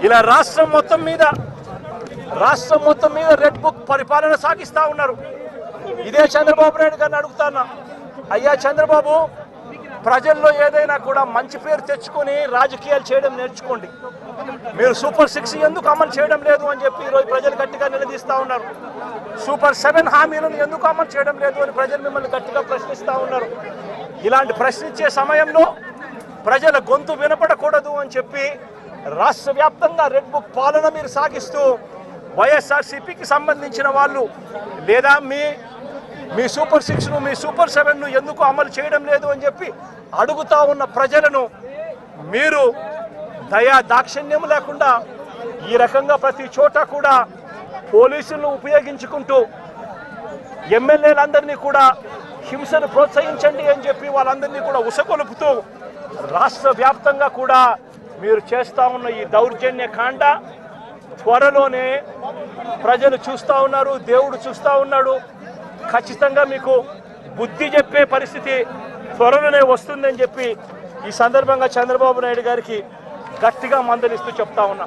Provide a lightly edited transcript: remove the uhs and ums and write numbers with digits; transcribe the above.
ఇలా రాష్ట్రం మొత్తం మీద రెడ్ బుక్ పరిపాలన సాగిస్తా ఉన్నారు. ఇదే చంద్రబాబు నాయుడు గారిని అడుగుతాను, అయ్యా చంద్రబాబు, ప్రజల్లో ఏదైనా కూడా మంచి పేరు తెచ్చుకొని రాజకీయాలు చేయడం నేర్చుకోండి. మీరు సూపర్ 6 ఎందుకు అమలు చేయడం లేదు అని చెప్పి ఈరోజు ప్రజలు గట్టిగా నిలదీస్తూ ఉన్నారు. సూపర్ 7 హామీలను ఎందుకు అమలు చేయడం లేదు అని ప్రజలు మిమ్మల్ని గట్టిగా ప్రశ్నిస్తూ ఉన్నారు. ఇలాంటి ప్రశ్నించే సమయంలో ప్రజల గొంతు వినపడకూడదు అని చెప్పి రాష్ట్ర వ్యాప్తంగా రెడ్ బుక్ పాలన మీరు సాగిస్తూ వైఎస్ఆర్సీపీకి సంబంధించిన వాళ్ళు లేదా మీ సూపర్ 6ను మీ సూపర్ 7ను ఎందుకు అమలు చేయడం లేదు అని చెప్పి అడుగుతా ఉన్న ప్రజలను మీరు దయా దాక్షిణ్యం లేకుండా ఈ రకంగా ప్రతి చోట కూడా పోలీసులను ఉపయోగించుకుంటూ ఎమ్మెల్యేలందరినీ కూడా హింసను ప్రోత్సహించండి అని చెప్పి వాళ్ళందరినీ కూడా ఉసగొలుపుతూ రాష్ట్ర వ్యాప్తంగా కూడా మీరు చేస్తూ ఉన్న ఈ దౌర్జన్య కాండ త్వరలోనే ప్రజలు చూస్తూ ఉన్నారు, దేవుడు చూస్తూ ఉన్నాడు. ఖచ్చితంగా మీకు బుద్ధి చెప్పే పరిస్థితి త్వరలోనే వస్తుందని చెప్పి ఈ సందర్భంగా చంద్రబాబు నాయుడు గారికి గట్టిగా మందలిస్తూ చెప్తా ఉన్నా.